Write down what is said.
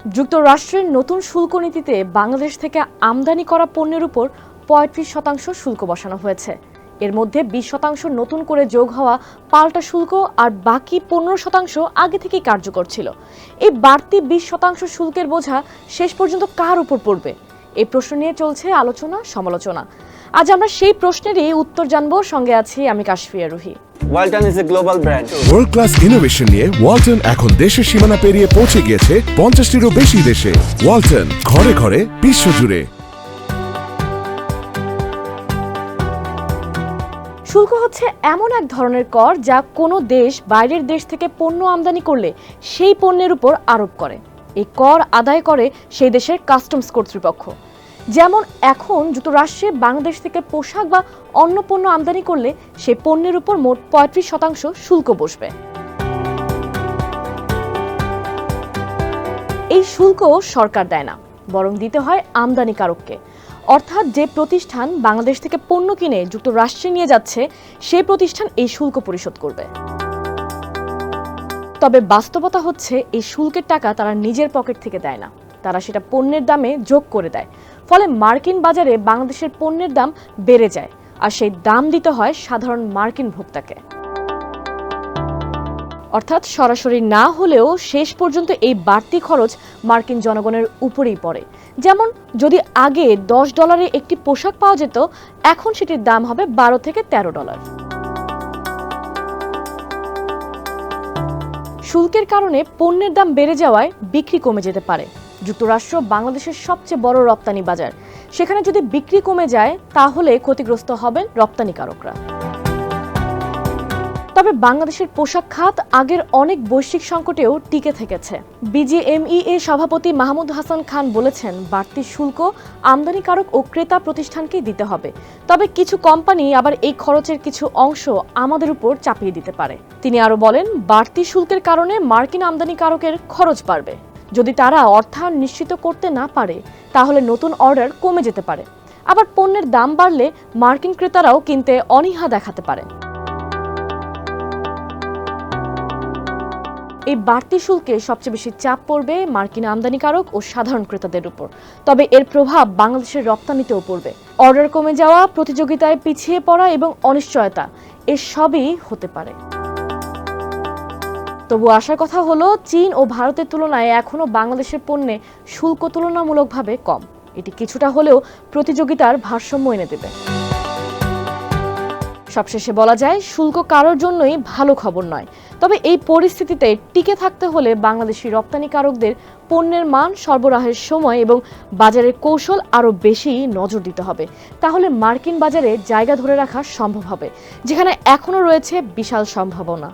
যুক্তরাষ্ট্রের নতুন শুল্ক নীতিতে বাংলাদেশ থেকে আমদানি করা পণ্যের উপর ৩৫% শুল্ক বসানো হয়েছে। এর মধ্যে ২০% নতুন করে যোগ হওয়া পাল্টা শুল্ক আর বাকি ১৫% আগে থেকেই কার্যকর ছিল। এই বাড়তি ২০% শুল্কের বোঝা শেষ পর্যন্ত কার উপর পড়বে, এই প্রশ্ন নিয়ে চলছে আলোচনা সমালোচনা। আজ আমরা সেই প্রশ্নেরই উত্তর জানবো, সঙ্গে আছি আমি Kashfia Ruhi. Walton is a global brand. World class innovation নিয়ে ওয়ালটন এখন দেশের সীমানা পেরিয়ে পৌঁছে গিয়েছে ৫০টিরও বেশি দেশে। ওয়ালটন, ঘরে ঘরে বিশ্বজুড়ে। শুল্ক হচ্ছে এমন এক ধরনের কর যা কোনো দেশ বাইরের দেশ থেকে পণ্য আমদানি করলে সেই পণ্যের উপর আরোপ করে। এই কর আদায় করে সেই দেশের কাস্টমস কর্তৃপক্ষ। যেমন এখন যুক্তরাষ্ট্রে বাংলাদেশ থেকে পোশাক বা অন্য পণ্য আমদানি করলে সেই পণ্যের উপর মোট ৩৫% শুল্ক বসবে। এই শুল্ক সরকার দেয় না, বরং দিতে হয় আমদানিকারককে। অর্থাৎ যে প্রতিষ্ঠান বাংলাদেশ থেকে পণ্য কিনে যুক্তরাষ্ট্রে নিয়ে যাচ্ছে সেই প্রতিষ্ঠান এই শুল্ক পরিশোধ করবে। তবে বাস্তবতা হচ্ছে এই শুল্কের টাকা তারা নিজের পকেট থেকে দেয় না, তারা সেটা পণ্যের দামে যোগ করে দেয়। ফলে মার্কিন বাজারে বাংলাদেশের পণ্যের দাম বেড়ে যায়, আর সেই দাম দিতে হয় সাধারণ মার্কিন ভোক্তাকে। অর্থাৎ সরাসরি না হলেও শেষ পর্যন্ত এই বাড়তি খরচ মার্কিন জনগণের উপরেই পড়ে। যেমন যদি আগে $10 একটি পোশাক পাওয়া যেত, এখন সেটির দাম হবে $12 থেকে $13। শুল্কের কারণে পণ্যের দাম বেড়ে যাওয়ায় বিক্রি কমে যেতে পারে। যুক্তরাষ্ট্র বাংলাদেশের সবচেয়ে বড় রপ্তানি বাজার, সেখানে যদি বিক্রি কমে যায় তাহলে ক্ষতিগ্রস্ত হবেন রপ্তানিকারকরা। তবে বাংলাদেশের পোশাক খাত আগের অনেক বৈশ্বিক সংকটেও টিকে থেকেছে। বিজিএমইএ সভাপতি মাহমুদ হাসান খান বলেছেন, বাড়তি শুল্ক আমদানিকারক ও ক্রেতা প্রতিষ্ঠানকেই দিতে হবে। তবে কিছু কোম্পানি আবার এই খরচের কিছু অংশ আমাদের উপর চাপিয়ে দিতে পারে। তিনি আরো বলেন, বাড়তি শুল্কের কারণে মার্কিন আমদানিকারকের খরচ বাড়বে। যদি তারা অর্থায়ন নিশ্চিত করতে না পারে তাহলে নতুন অর্ডার কমে যেতে পারে। আবার পণ্যের দাম বাড়লে মার্কিন ক্রেতারাও কিনতে অনীহা দেখাতে পারে। এই বাড়তি শুল্কে সবচেয়ে বেশি চাপ পড়বে মার্কিন আমদানিকারক ও সাধারণ ক্রেতাদের উপর। তবে এর প্রভাব বাংলাদেশের রপ্তানিতেও পড়বে। অর্ডার কমে যাওয়া, প্রতিযোগিতায় পিছিয়ে পড়া এবং অনিশ্চয়তা, এর সবই হতে পারে। তবু আশার কথা হলো, চীন ও ভারতের তুলনায় এখনো বাংলাদেশের পণ্যে শুল্ক তুলনামূলকভাবে কম। এটি কিছুটা হলেও প্রতিযোগিতার ভারসাম্য এনে দেবে। সবশেষে বলা যায়, শুল্ক কারোর জন্যই ভালো খবর নয়। তবে এই পরিস্থিতিতে টিকে থাকতে হলে বাংলাদেশি রপ্তানিকারকদের পণ্যের মান, সরবরাহের সময় এবং বাজারের কৌশল আরও বেশি নজর দিতে হবে। তাহলে মার্কিন বাজারে জায়গা ধরে রাখা সম্ভব হবে, যেখানে এখনো রয়েছে বিশাল সম্ভাবনা।